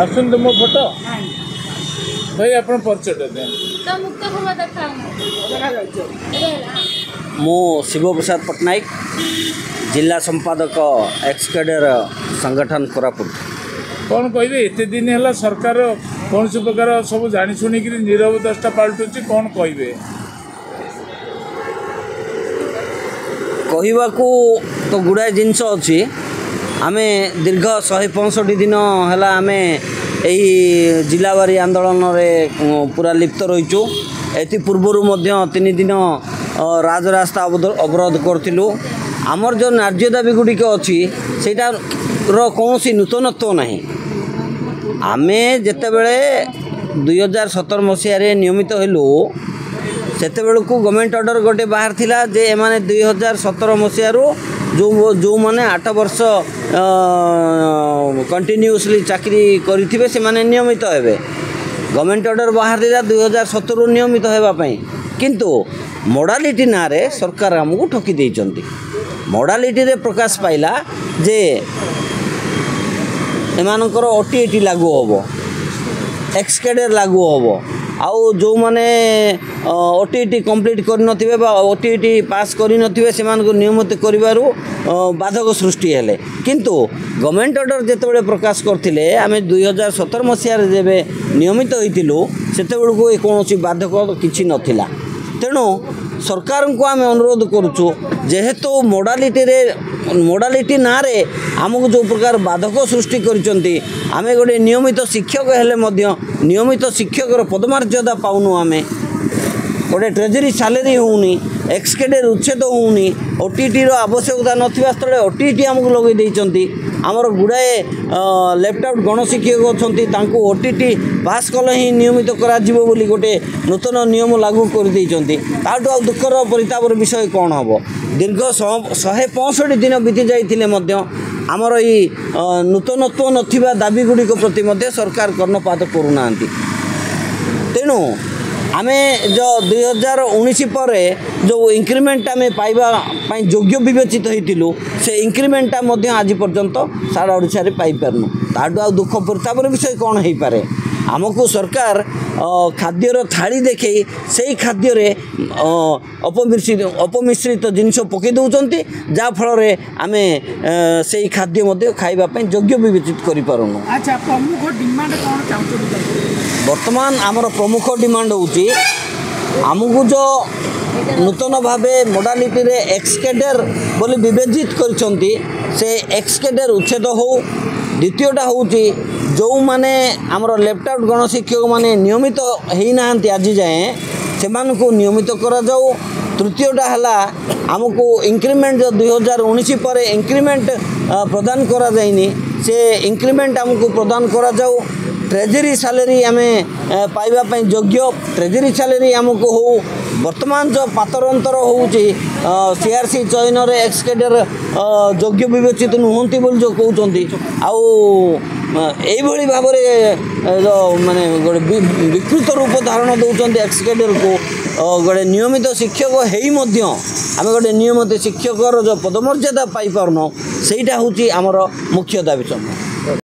आसुन मो फोटो भाई आप परिचय दें मु शिव प्रसाद पट्टनायक जिला संपादक एक्सकेडर संगठन कोरापुट। कौन कहे एत दिन है सरकार कौन सी प्रकार सब जानी शुणी नीरव दस्ता पलटुची कौन कहे कहवाकू तो गुड़ाए जिनस अच्छी आमे दीर्घ 165 दिन है आमे यही जिलावारी आंदोलन रे पूरा लिप्त रहीचु। एति पूर्वर 3 दिन राजरास्ता अवरोध करूँ। आमर जो न्याय दाबी गुड़िक अच्छी सेटार कौन नूतनत्व ना। आमे जितेबले 2017 मसीह नियमित हेलु सेते बेलू गवर्नमेंट ऑर्डर गोटे बाहर थिला जे एमाने 2017 मसीह जो माने 8 वर्ष कंटिन्यूअसली चाकरी करिथिबे से माने नियमित हेबे। गवर्नमेंट ऑर्डर बाहर दिला 2017 नियमित हेबा पई, किंतु मोडालिटी नारे सरकार हमको ठकी देइचंती। मोडालिटी रे प्रकाश पाइला जे एमानकर ओटीटी लागू होबो, एक्सकेडर लागू होबो, आउ जो माने ओटीटी कंप्लीट कर नथिबे बा ओटीटी पास कर नथिबे सेमानकु नियमित करिवारु बाधक सृष्टि हेले। किंतु गवर्नमेंट ऑर्डर जेतेबेले प्रकाश करथिले आमे 2017 मसीह रे जेबे नियमित होइतिलु सेतेबेलकु कोनोसी बाधक किछि नथिला। तेणु सरकार को आम अनुरोध करुचु जेहेतु मोडालिटी नारे आमको जो प्रकार बाधक सृष्टि करिसंती आमे गोटे नियमित शिक्षक हेले मध्य नियमित शिक्षक पदमर्यादा पाउनु। आमे गोटे ट्रेजरी सैलरी होनी, एक्सकेडर उच्छेद होनी, ओटीटी आवश्यकता नथिबा स्थले ओटीटी आमको लगे देइचंती। आमर गुड़ाए लेफ्ट आउट गणशिक्षक अच्छी तांको ओटीटी पास कले ही नियमित करा जिवो बोली गोटे नूतन नियम लागू कर देइचंती। ताटू आ दुखर परितापर विषय कौन हम दीर्घ 165 दिन बीती जाइथिले मध्य आमर ई नूतनत्व नथिबा दाबी गुड़िक प्रति मध्य सरकार कर्णपात करूना। तेणु आमे जो 2019 पर जो इंक्रीमेंट आमे पाइबा पाई योग्य विवेचित होइतिलु से इंक्रीमेंट आज पर्यंत सारा ओडिशा रे पाई परनु। ताडू आ दुख परितापर विषय कौन हो पारे आमको सरकार खाद्यर थाली देखे से खाद्य रे अपमिश्रित जिनस पकई दौरान जहाँ फल आमे से खाद्य मध्य खाइबा पई योग्य विवेचित करि पारुनु। अच्छा प्रमुख डिमांड कौन चाहते वर्तमान आमर प्रमुख डिमांड होची आमको जो नूतन भावे मोडालिटी रे एक्सकेडर बोली विवेचित करछंती से एक्सकेडर उच्छेद हो। द्वितीयटा होची जो माने आमर लेफ्ट आउट गणशिक्षक माने नियमित हेई नाहंती आज जाए से नियमित करा जाऊ। तृतीयटा हला आमको इंक्रीमेंट जो 2019 पर इंक्रीमेंट प्रदान करा जाइनी से इंक्रीमेंट आमको प्रदान करा जाऊ। ट्रेजरी सैलरी आमे पाइबा पई योग्य ट्रेजरी सैलरी आमको हो। वर्तमान जो पातर अंतर होउची सीआरसी चयन रे एक्सकेडर योग्य विवेचित नुहंती बोल जो कहउचंती आउ एई भली भाबरे जो माने गोटे विकृत रूप धारण दउचंती एक्सकेडर को गोटे नियमित शिक्षक हेई मध्य आमे गोटे नियमित शिक्षकर जो पदमर्यादा पाई पारनो सेटा होची हमर मुख्य दाबी।